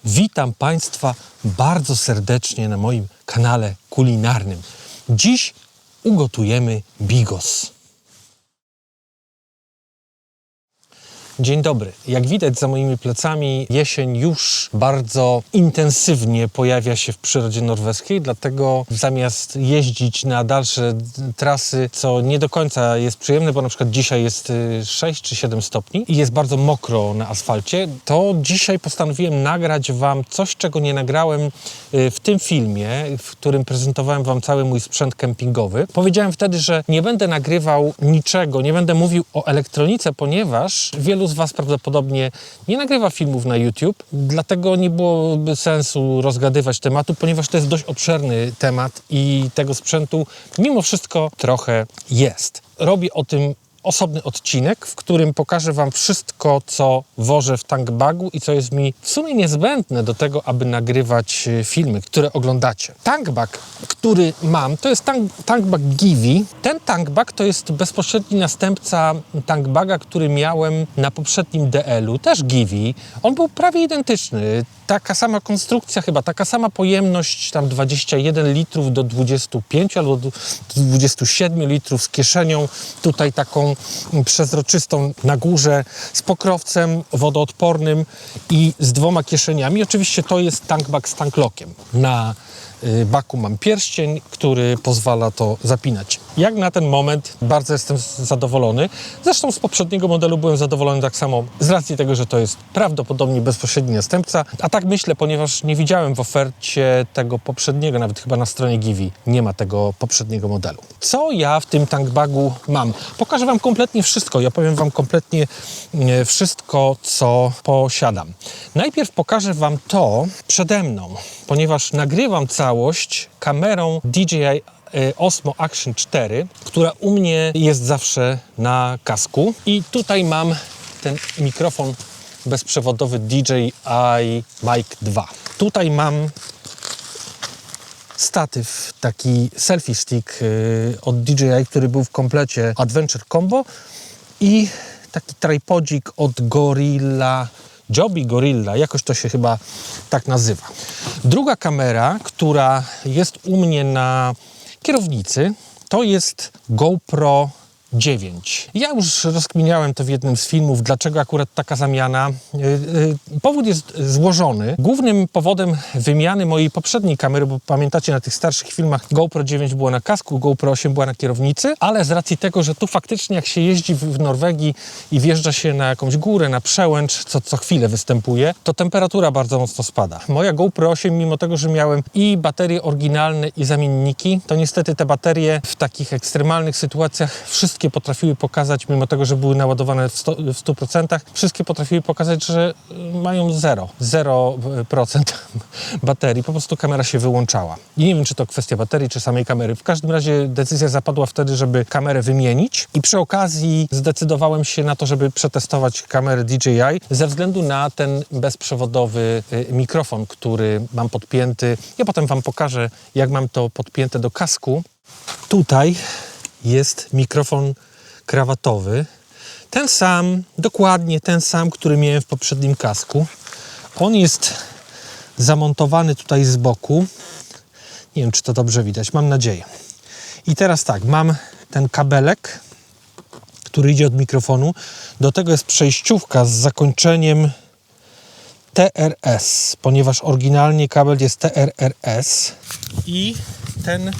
Witam Państwa bardzo serdecznie na moim kanale kulinarnym. Dziś ugotujemy bigos. Dzień dobry. Jak widać za moimi plecami, jesień już bardzo intensywnie pojawia się w przyrodzie norweskiej, dlatego zamiast jeździć na dalsze trasy, co nie do końca jest przyjemne, bo na przykład dzisiaj jest 6 czy 7 stopni i jest bardzo mokro na asfalcie, to dzisiaj postanowiłem nagrać Wam coś, czego nie nagrałem w tym filmie, w którym prezentowałem Wam cały mój sprzęt kempingowy. Powiedziałem wtedy, że nie będę nagrywał niczego, nie będę mówił o elektronice, ponieważ wielu z Was prawdopodobnie nie nagrywa filmów na YouTube, dlatego nie byłoby sensu rozgadywać tematu, ponieważ to jest dość obszerny temat i tego sprzętu mimo wszystko trochę jest. Robię o tym osobny odcinek, w którym pokażę Wam wszystko, co wożę w tankbagu i co jest mi w sumie niezbędne do tego, aby nagrywać filmy, które oglądacie. Tankbag, który mam, to jest tankbag Givi. Ten tankbag to jest bezpośredni następca tankbaga, który miałem na poprzednim DL-u, też Givi. On był prawie identyczny. Taka sama konstrukcja chyba, taka sama pojemność, tam 21 litrów do 25 albo do 27 litrów z kieszenią, tutaj taką przezroczystą na górze, z pokrowcem wodoodpornym i z 2 kieszeniami. Oczywiście to jest tankbag z tanklockiem. Na baku mam pierścień, który pozwala to zapinać. Jak na ten moment bardzo jestem zadowolony. Zresztą z poprzedniego modelu byłem zadowolony tak samo z racji tego, że to jest prawdopodobnie bezpośredni następca. A tak myślę, ponieważ nie widziałem w ofercie tego poprzedniego, nawet chyba na stronie Givi nie ma tego poprzedniego modelu. Co ja w tym tankbagu mam? Pokażę Wam kompletnie wszystko. Ja powiem Wam kompletnie wszystko, co posiadam. Najpierw pokażę Wam to przede mną, ponieważ nagrywam całość kamerą DJI Osmo Action 4, która u mnie jest zawsze na kasku. I tutaj mam ten mikrofon bezprzewodowy DJI Mic 2. Tutaj mam statyw, taki selfie stick od DJI, który był w komplecie Adventure Combo i taki tripodzik od Joby Gorilla, jakoś to się chyba tak nazywa. Druga kamera, która jest u mnie na kierownicy, to jest GoPro 9. Ja już rozkminiałem to w jednym z filmów, dlaczego akurat taka zamiana. Powód jest złożony. Głównym powodem wymiany mojej poprzedniej kamery, bo pamiętacie, na tych starszych filmach GoPro 9 było na kasku, GoPro 8 była na kierownicy, ale z racji tego, że tu faktycznie jak się jeździ w Norwegii i wjeżdża się na jakąś górę, na przełęcz, co chwilę występuje, to temperatura bardzo mocno spada. Moja GoPro 8, mimo tego, że miałem i baterie oryginalne i zamienniki, to niestety te baterie w takich ekstremalnych sytuacjach wszystkie potrafiły pokazać, mimo tego, że były naładowane w 100%, wszystkie potrafiły pokazać, że mają 0% baterii. Po prostu kamera się wyłączała. I nie wiem, czy to kwestia baterii, czy samej kamery. W każdym razie decyzja zapadła wtedy, żeby kamerę wymienić i przy okazji zdecydowałem się na to, żeby przetestować kamerę DJI ze względu na ten bezprzewodowy mikrofon, który mam podpięty. Ja potem Wam pokażę, jak mam to podpięte do kasku. Tutaj jest mikrofon krawatowy. Ten sam, dokładnie ten sam, który miałem w poprzednim kasku. On jest zamontowany tutaj z boku. Nie wiem, czy to dobrze widać, mam nadzieję. I teraz tak, mam ten kabelek, który idzie od mikrofonu. Do tego jest przejściówka z zakończeniem TRS, ponieważ oryginalnie kabel jest TRRS. I ten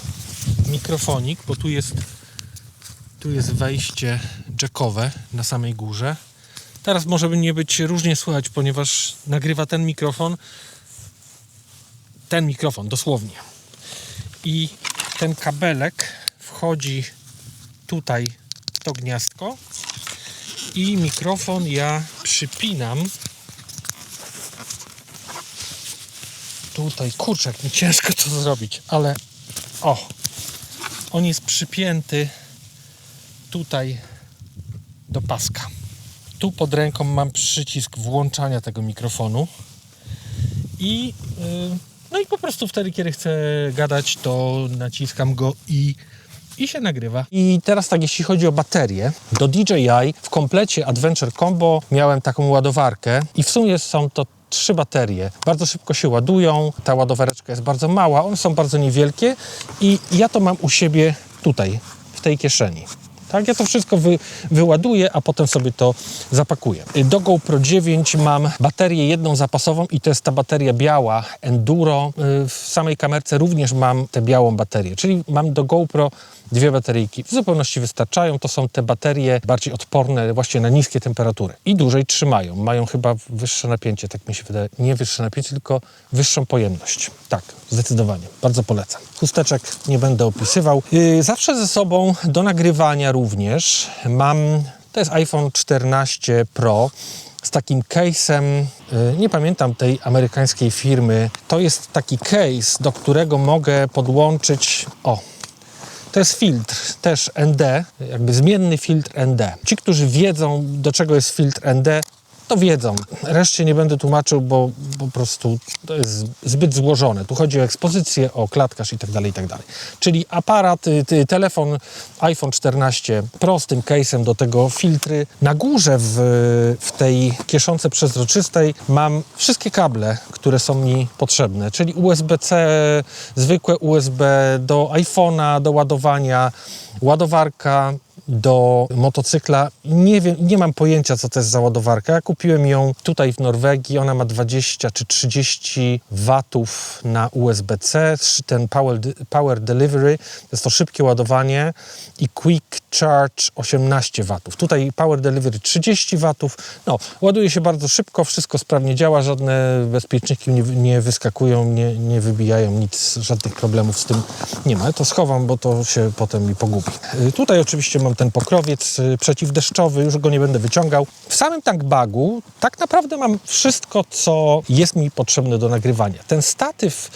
mikrofonik, bo tu jest wejście jackowe na samej górze. Teraz może nie być różnie słychać, ponieważ nagrywa ten mikrofon dosłownie. I ten kabelek wchodzi tutaj w to gniazdko i mikrofon ja przypinam tutaj. Kurczę, jak mi ciężko to zrobić, ale on jest przypięty tutaj do paska. Tu pod ręką mam przycisk włączania tego mikrofonu i po prostu wtedy, kiedy chcę gadać, to naciskam go i się nagrywa. I teraz tak, jeśli chodzi o baterię, do DJI w komplecie Adventure Combo miałem taką ładowarkę i w sumie są to 3 baterie. Bardzo szybko się ładują, ta ładowareczka jest bardzo mała, one są bardzo niewielkie i ja to mam u siebie tutaj, w tej kieszeni. Tak, ja to wszystko wyładuję, a potem sobie to zapakuję. Do GoPro 9 mam baterię jedną zapasową i to jest ta bateria biała Enduro. W samej kamerce również mam tę białą baterię, czyli mam do GoPro 2 bateryjki. W zupełności wystarczają. To są te baterie bardziej odporne właśnie na niskie temperatury i dłużej trzymają. Mają chyba wyższe napięcie, tak mi się wydaje. Nie wyższe napięcie, tylko wyższą pojemność. Tak, zdecydowanie. Bardzo polecam. Chusteczek nie będę opisywał. Zawsze ze sobą do nagrywania również mam, to jest iPhone 14 Pro z takim case'em, nie pamiętam tej amerykańskiej firmy. To jest taki case, do którego mogę podłączyć, to jest filtr, też ND, jakby zmienny filtr ND. Ci, którzy wiedzą, do czego jest filtr ND, to wiedzą. Reszcie nie będę tłumaczył, bo po prostu to jest zbyt złożone. Tu chodzi o ekspozycję, o klatkarz i tak dalej, i tak dalej. Czyli aparat, telefon iPhone 14 Pro z tym case'em, do tego filtry. Na górze w tej kieszonce przezroczystej mam wszystkie kable, które są mi potrzebne, czyli USB-C, zwykłe USB do iPhone'a, do ładowania, ładowarka do motocykla. Nie wiem, nie mam pojęcia, co to jest za ładowarka. Ja kupiłem ją tutaj w Norwegii. Ona ma 20 czy 30 watów na USB-C. Ten Power Delivery, to jest to szybkie ładowanie i Quick Charge 18 watów. Tutaj Power Delivery 30 watów. No, ładuje się bardzo szybko, wszystko sprawnie działa, żadne bezpieczniki nie wyskakują, nie wybijają, nic, żadnych problemów z tym nie ma. Ja to schowam, bo to się potem mi pogubi. Tutaj oczywiście mam ten pokrowiec przeciwdeszczowy, już go nie będę wyciągał. W samym tankbagu tak naprawdę mam wszystko, co jest mi potrzebne do nagrywania. Ten statyw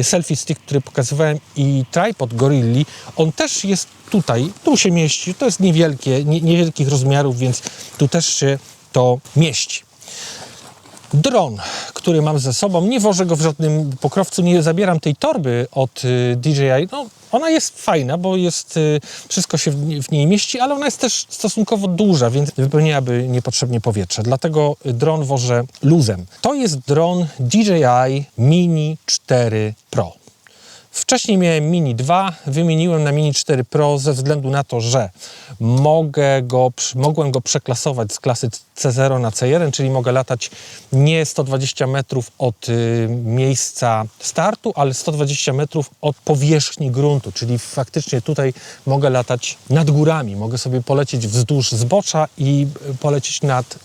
selfie stick, który pokazywałem, i tripod Gorilli, on też jest tutaj, tu się mieści, to jest niewielkich rozmiarów, więc tu też się to mieści. Dron, który mam ze sobą, nie wożę go w żadnym pokrowcu, nie zabieram tej torby od DJI. No, ona jest fajna, bo wszystko się w niej mieści, ale ona jest też stosunkowo duża, więc wypełniałaby niepotrzebnie powietrze. Dlatego dron wożę luzem. To jest dron DJI Mini 4 Pro. Wcześniej miałem Mini 2, wymieniłem na Mini 4 Pro ze względu na to, że mogłem go przeklasować z klasy C0 na C1, czyli mogę latać nie 120 metrów od miejsca startu, ale 120 metrów od powierzchni gruntu, czyli faktycznie tutaj mogę latać nad górami, mogę sobie polecieć wzdłuż zbocza i polecieć nad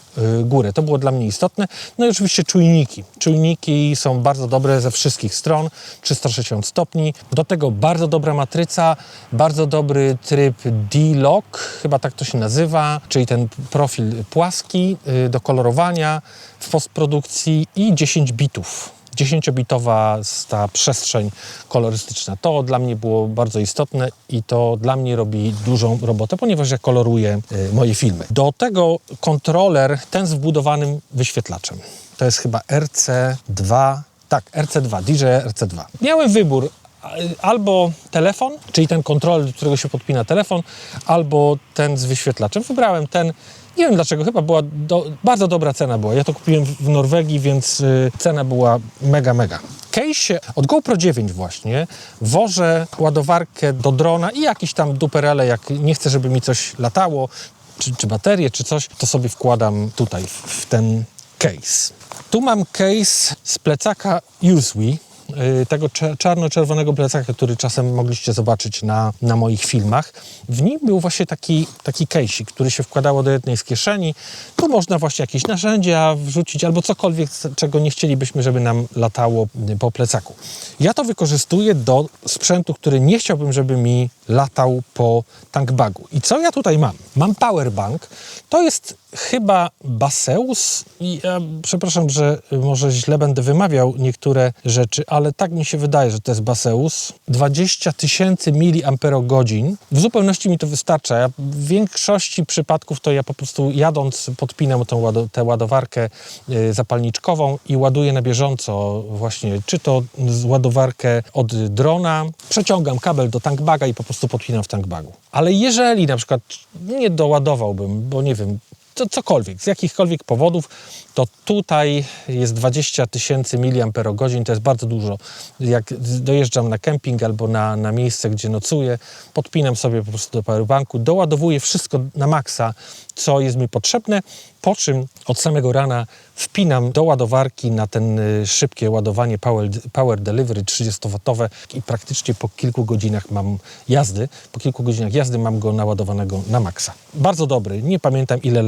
górę. To było dla mnie istotne. No i oczywiście czujniki. Czujniki są bardzo dobre ze wszystkich stron, 360 stopni. Do tego bardzo dobra matryca, bardzo dobry tryb D-Lock, chyba tak to się nazywa, czyli ten profil płaski do kolorowania w postprodukcji i 10 bitów. 10-bitowa ta przestrzeń kolorystyczna. To dla mnie było bardzo istotne i to dla mnie robi dużą robotę, ponieważ ja koloruję moje filmy. Do tego kontroler, ten z wbudowanym wyświetlaczem. To jest chyba RC2, tak, RC2, DJI RC2. Miałem wybór albo telefon, czyli ten kontroler, do którego się podpina telefon, albo ten z wyświetlaczem. Wybrałem ten. Nie wiem dlaczego, chyba była bardzo dobra cena była. Ja to kupiłem w Norwegii, więc cena była mega. Case od GoPro 9 właśnie wożę ładowarkę do drona i jakieś tam duperele, jak nie chcę, żeby mi coś latało, czy baterię, czy coś, to sobie wkładam tutaj w ten case. Tu mam case z plecaka Usui, tego czarno-czerwonego plecaka, który czasem mogliście zobaczyć na moich filmach. W nim był właśnie taki case'ik, który się wkładało do jednej z kieszeni. Tu można właśnie jakieś narzędzia wrzucić albo cokolwiek, czego nie chcielibyśmy, żeby nam latało po plecaku. Ja to wykorzystuję do sprzętu, który nie chciałbym, żeby mi latał po tankbagu. I co ja tutaj mam? Mam powerbank. To jest chyba Baseus i ja przepraszam, że może źle będę wymawiał niektóre rzeczy, ale tak mi się wydaje, że to jest Baseus. 20 000 mAh. W zupełności mi to wystarcza. Ja w większości przypadków to ja po prostu jadąc podpinam tę ładowarkę zapalniczkową i ładuję na bieżąco właśnie, czy to ładowarkę od drona, przeciągam kabel do tankbaga i po prostu podpinam w tankbagu. Ale jeżeli na przykład nie doładowałbym, bo nie wiem, cokolwiek, z jakichkolwiek powodów, to tutaj jest 20 000 mAh, to jest bardzo dużo. Jak dojeżdżam na kemping albo na miejsce, gdzie nocuję, podpinam sobie po prostu do powerbanku, doładowuję wszystko na maksa, co jest mi potrzebne, po czym od samego rana wpinam do ładowarki na ten szybkie ładowanie Power Delivery 30W i praktycznie po kilku godzinach mam go naładowanego na maksa. Bardzo dobry, nie pamiętam ile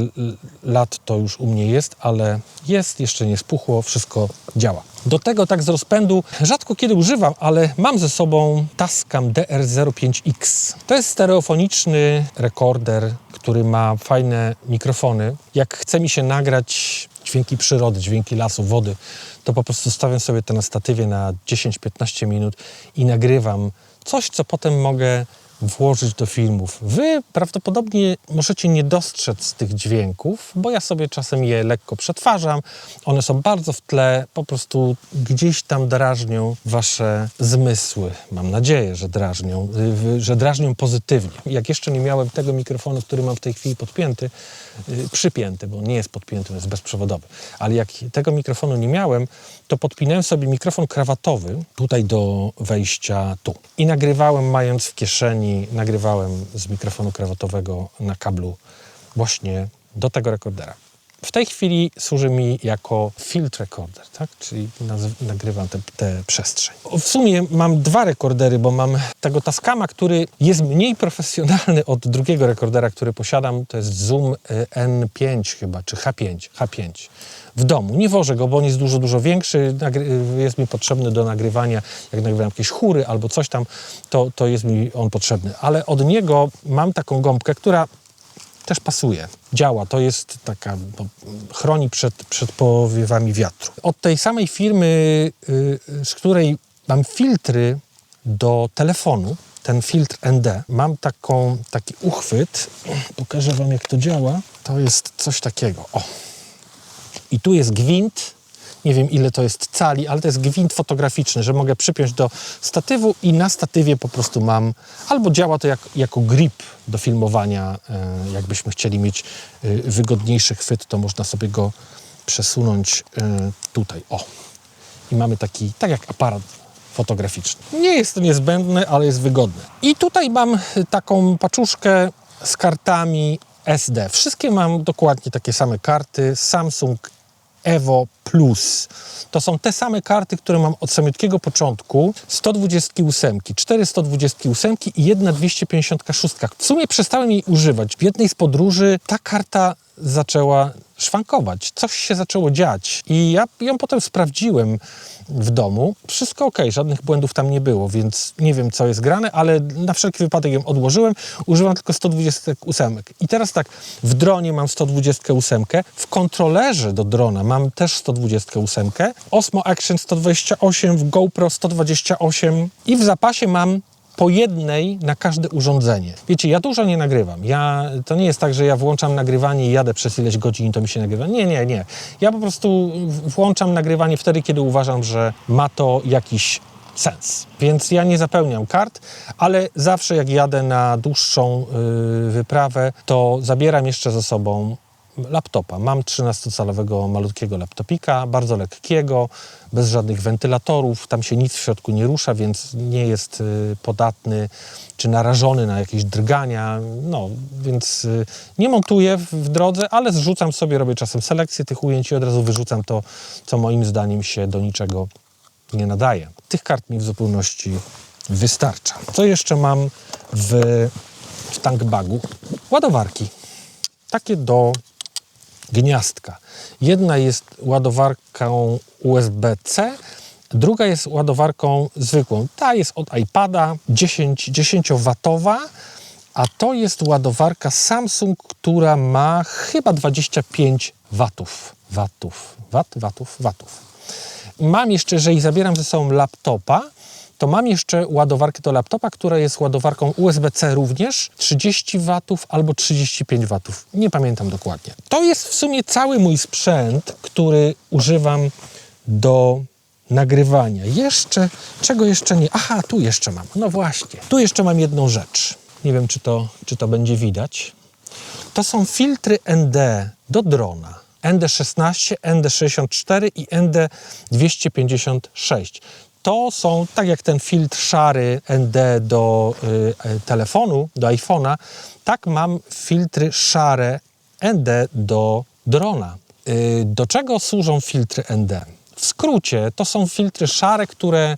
lat to już u mnie jest, ale jest, jeszcze nie spuchło, wszystko działa. Do tego tak z rozpędu rzadko kiedy używam, ale mam ze sobą Tascam DR05X. To jest stereofoniczny rekorder, który ma fajne mikrofony. Jak chce mi się nagrać dźwięki przyrody, dźwięki lasu, wody, to po prostu stawiam sobie to na statywie na 10-15 minut i nagrywam coś, co potem mogę włożyć do filmów. Wy prawdopodobnie możecie nie dostrzec tych dźwięków, bo ja sobie czasem je lekko przetwarzam. One są bardzo w tle, po prostu gdzieś tam drażnią wasze zmysły. Mam nadzieję, że drażnią pozytywnie. Jak jeszcze nie miałem tego mikrofonu, który mam w tej chwili przypięty, bo nie jest podpięty, on jest bezprzewodowy. Ale jak tego mikrofonu nie miałem, to podpinałem sobie mikrofon krawatowy tutaj do wejścia tu. I nagrywałem, mając w kieszeni, nagrywałem z mikrofonu krawatowego na kablu właśnie do tego rekordera. W tej chwili służy mi jako field recorder, tak? Czyli nagrywam tę przestrzeń. W sumie mam dwa rekordery, bo mam tego Tascama, który jest mniej profesjonalny od drugiego rekordera, który posiadam. To jest Zoom N5 chyba, czy H5 w domu. Nie wożę go, bo on jest dużo większy. Jest mi potrzebny do nagrywania, jak nagrywam jakieś chóry albo coś tam, to jest mi on potrzebny. Ale od niego mam taką gąbkę, która też pasuje, działa, to jest taka, chroni przed powiewami wiatru. Od tej samej firmy, z której mam filtry do telefonu, ten filtr ND, mam taki uchwyt, pokażę wam jak to działa, to jest coś takiego, o. I tu jest gwint, nie wiem ile to jest cali, ale to jest gwint fotograficzny, że mogę przypiąć do statywu i na statywie po prostu mam, albo działa to jako grip do filmowania, jakbyśmy chcieli mieć wygodniejszy chwyt, to można sobie go przesunąć tutaj, o. I mamy taki, tak jak aparat fotograficzny. Nie jest to niezbędne, ale jest wygodne. I tutaj mam taką paczuszkę z kartami SD. Wszystkie mam dokładnie takie same karty, Samsung Evo Plus. To są te same karty, które mam od samiutkiego początku. 128, 4 128 i jedna 256. W sumie przestałem jej używać. W jednej z podróży ta karta zaczęła szwankować. Coś się zaczęło dziać. I ja ją potem sprawdziłem w domu. Wszystko ok, żadnych błędów tam nie było, więc nie wiem, co jest grane, ale na wszelki wypadek ją odłożyłem. Używam tylko 128. I teraz tak, w dronie mam 128, w kontrolerze do drona mam też 128, Osmo Action 128, w GoPro 128 i w zapasie mam po jednej na każde urządzenie. Wiecie, ja dużo nie nagrywam. To nie jest tak, że ja włączam nagrywanie i jadę przez ileś godzin i to mi się nagrywa. Nie. Ja po prostu włączam nagrywanie wtedy, kiedy uważam, że ma to jakiś sens. Więc ja nie zapełniam kart, ale zawsze jak jadę na dłuższą wyprawę, to zabieram jeszcze ze sobą laptopa. Mam 13-calowego malutkiego laptopika, bardzo lekkiego, bez żadnych wentylatorów, tam się nic w środku nie rusza, więc nie jest podatny czy narażony na jakieś drgania, no, więc nie montuję w drodze, ale zrzucam sobie, robię czasem selekcję tych ujęć i od razu wyrzucam to, co moim zdaniem się do niczego nie nadaje. Tych kart mi w zupełności wystarcza. Co jeszcze mam w tankbagu? Ładowarki. Takie do gniazdka. Jedna jest ładowarką USB-C, druga jest ładowarką zwykłą. Ta jest od iPada, 10W, a to jest ładowarka Samsung, która ma chyba 25 watów. Mam jeszcze, jeżeli zabieram ze sobą laptopa, to mam jeszcze ładowarkę do laptopa, która jest ładowarką USB-C również, 30 watów albo 35 watów. Nie pamiętam dokładnie. To jest w sumie cały mój sprzęt, który używam do nagrywania. Czego jeszcze nie? Aha, tu jeszcze mam. No właśnie. Tu jeszcze mam jedną rzecz. Nie wiem, czy to będzie widać. To są filtry ND do drona. ND16, ND64 i ND256. To są, tak jak ten filtr szary ND do telefonu, do iPhone'a, tak mam filtry szare ND do drona. Do czego służą filtry ND? W skrócie, to są filtry szare, które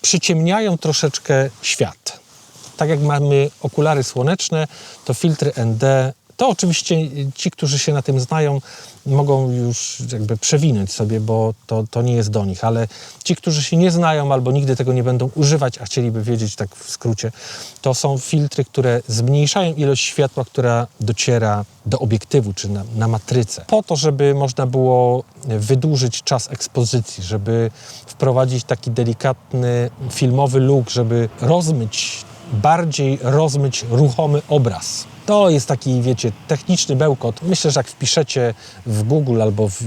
przyciemniają troszeczkę świat. Tak jak mamy okulary słoneczne, to filtry ND, to oczywiście ci, którzy się na tym znają, mogą już jakby przewinąć sobie, bo to nie jest do nich, ale ci, którzy się nie znają albo nigdy tego nie będą używać, a chcieliby wiedzieć tak w skrócie, to są filtry, które zmniejszają ilość światła, która dociera do obiektywu czy na matrycę. Po to, żeby można było wydłużyć czas ekspozycji, żeby wprowadzić taki delikatny filmowy look, żeby bardziej rozmyć ruchomy obraz. To jest taki, wiecie, techniczny bełkot. Myślę, że jak wpiszecie w Google albo w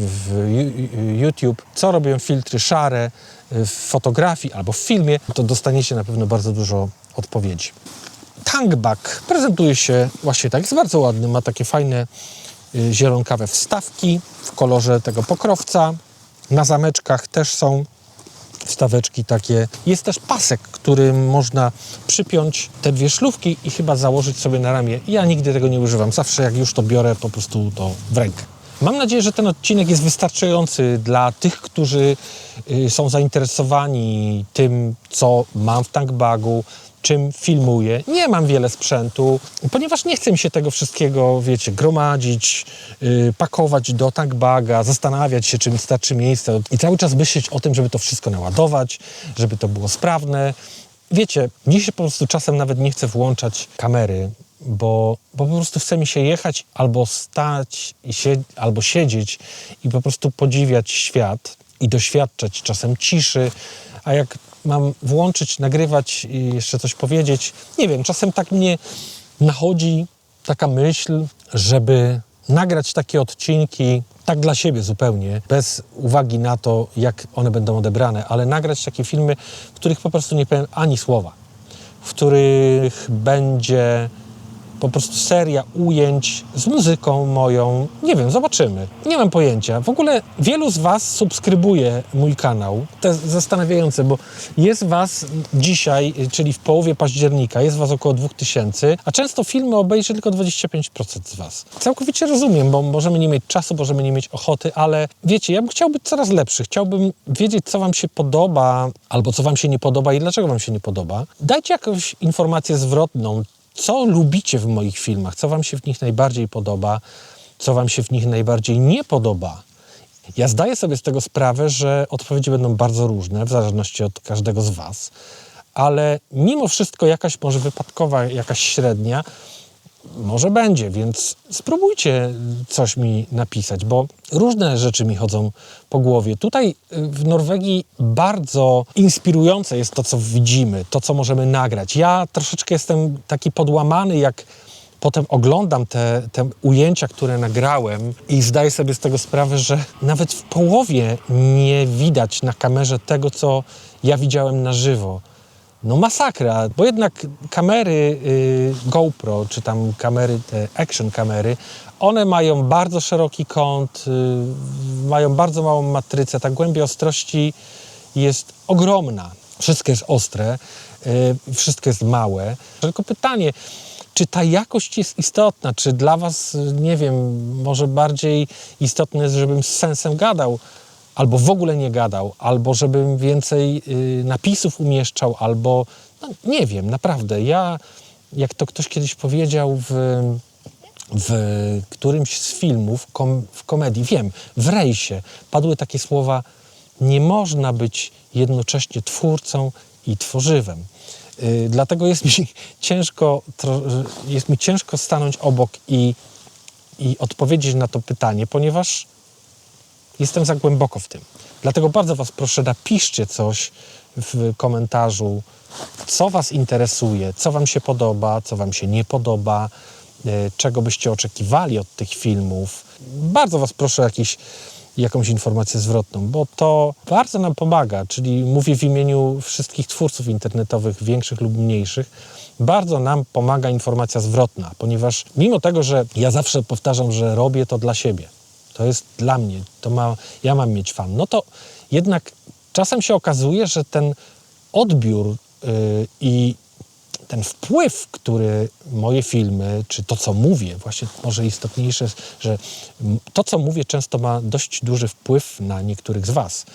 YouTube, co robią filtry szare w fotografii albo w filmie, to dostaniecie na pewno bardzo dużo odpowiedzi. Tangbag prezentuje się właśnie tak, jest bardzo ładny, ma takie fajne zielonkawe wstawki w kolorze tego pokrowca. Na zameczkach też są wstaweczki takie. Jest też pasek, którym można przypiąć te dwie szlufki i chyba założyć sobie na ramię. Ja nigdy tego nie używam. Zawsze jak już to biorę, po prostu to w rękę. Mam nadzieję, że ten odcinek jest wystarczający dla tych, którzy są zainteresowani tym, co mam w tankbagu, czym filmuję. Nie mam wiele sprzętu, ponieważ nie chce mi się tego wszystkiego, wiecie, gromadzić, pakować do tankbaga, zastanawiać się, czy mi starczy miejsca i cały czas myśleć o tym, żeby to wszystko naładować, żeby to było sprawne. Wiecie, mnie się po prostu czasem nawet nie chce włączać kamery, bo po prostu chce mi się jechać albo stać, albo siedzieć i po prostu podziwiać świat i doświadczać czasem ciszy, a jak mam włączyć, nagrywać i jeszcze coś powiedzieć, nie wiem, czasem tak mnie nachodzi taka myśl, żeby nagrać takie odcinki tak dla siebie zupełnie, bez uwagi na to, jak one będą odebrane, ale nagrać takie filmy, w których po prostu nie powiem ani słowa, w których będzie po prostu seria ujęć z muzyką moją. Nie wiem, zobaczymy. Nie mam pojęcia. W ogóle wielu z Was subskrybuje mój kanał. To jest zastanawiające, bo jest Was dzisiaj, czyli w połowie października, jest Was około 2000, a często filmy obejrzy tylko 25% z Was. Całkowicie rozumiem, bo możemy nie mieć czasu, możemy nie mieć ochoty, ale wiecie, ja bym chciał być coraz lepszy. Chciałbym wiedzieć, co Wam się podoba, albo co Wam się nie podoba i dlaczego Wam się nie podoba. Dajcie jakąś informację zwrotną, co lubicie w moich filmach, co Wam się w nich najbardziej podoba, co Wam się w nich najbardziej nie podoba. Ja zdaję sobie z tego sprawę, że odpowiedzi będą bardzo różne, w zależności od każdego z Was, ale mimo wszystko jakaś może wypadkowa, jakaś średnia, może będzie, więc spróbujcie coś mi napisać, bo różne rzeczy mi chodzą po głowie. Tutaj w Norwegii bardzo inspirujące jest to, co widzimy, to, co możemy nagrać. Ja troszeczkę jestem taki podłamany, jak potem oglądam te ujęcia, które nagrałem i zdaję sobie z tego sprawę, że nawet w połowie nie widać na kamerze tego, co ja widziałem na żywo. No masakra, bo jednak kamery GoPro, czy tam kamery, te action kamery, one mają bardzo szeroki kąt, mają bardzo małą matrycę, ta głębia ostrości jest ogromna. Wszystko jest ostre, wszystko jest małe. Tylko pytanie, czy ta jakość jest istotna? Czy dla Was, nie wiem, może bardziej istotne jest, żebym z sensem gadał, albo w ogóle nie gadał, albo żebym więcej napisów umieszczał, albo no, nie wiem, naprawdę. Ja, jak to ktoś kiedyś powiedział w którymś z filmów, w komedii, wiem, w Rejsie padły takie słowa: nie można być jednocześnie twórcą i tworzywem. Dlatego jest mi ciężko stanąć obok i odpowiedzieć na to pytanie, ponieważ jestem za głęboko w tym. Dlatego bardzo Was proszę, napiszcie coś w komentarzu, co Was interesuje, co Wam się podoba, co Wam się nie podoba, czego byście oczekiwali od tych filmów. Bardzo Was proszę o jakąś informację zwrotną, bo to bardzo nam pomaga, czyli mówię w imieniu wszystkich twórców internetowych, większych lub mniejszych, bardzo nam pomaga informacja zwrotna, ponieważ mimo tego, że ja zawsze powtarzam, że robię to dla siebie, to jest dla mnie, ja mam mieć fan. No to jednak czasem się okazuje, że ten odbiór i ten wpływ, który moje filmy, czy to, co mówię, właśnie może istotniejsze jest, że to, co mówię, często ma dość duży wpływ na niektórych z was.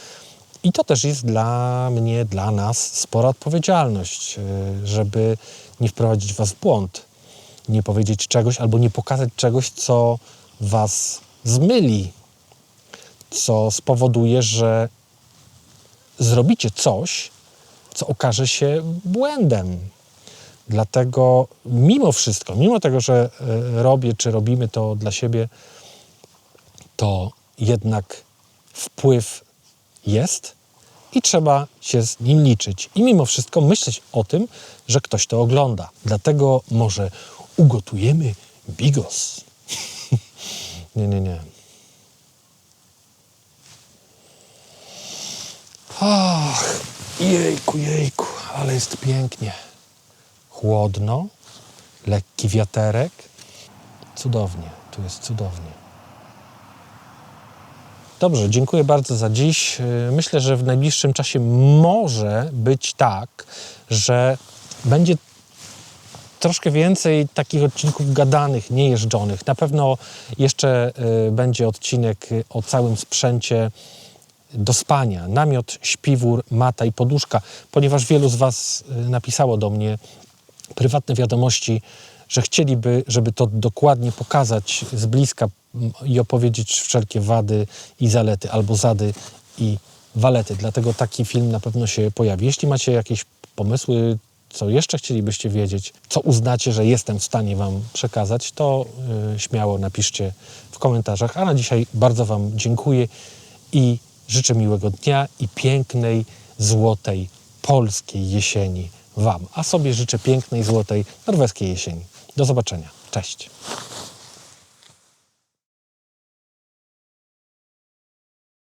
I to też jest dla mnie, dla nas spora odpowiedzialność, żeby nie wprowadzić was w błąd, nie powiedzieć czegoś albo nie pokazać czegoś, co was zmyli, co spowoduje, że zrobicie coś, co okaże się błędem. Dlatego mimo wszystko, mimo tego, że robię czy robimy to dla siebie, to jednak wpływ jest i trzeba się z nim liczyć. I mimo wszystko myśleć o tym, że ktoś to ogląda. Dlatego może ugotujemy bigos. Nie. Ach, jejku, ale jest pięknie. Chłodno, lekki wiaterek. Cudownie, tu jest cudownie. Dobrze, dziękuję bardzo za dziś. Myślę, że w najbliższym czasie może być tak, że będzie troszkę więcej takich odcinków gadanych, niejeżdżonych. Na pewno jeszcze będzie odcinek o całym sprzęcie do spania. Namiot, śpiwór, mata i poduszka, ponieważ wielu z was napisało do mnie prywatne wiadomości, że chcieliby, żeby to dokładnie pokazać z bliska i opowiedzieć wszelkie wady i zalety, albo zady i walety. Dlatego taki film na pewno się pojawi. Jeśli macie jakieś pomysły, co jeszcze chcielibyście wiedzieć, co uznacie, że jestem w stanie wam przekazać, to śmiało napiszcie w komentarzach. A na dzisiaj bardzo wam dziękuję i życzę miłego dnia i pięknej, złotej, polskiej jesieni wam. A sobie życzę pięknej, złotej, norweskiej jesieni. Do zobaczenia. Cześć.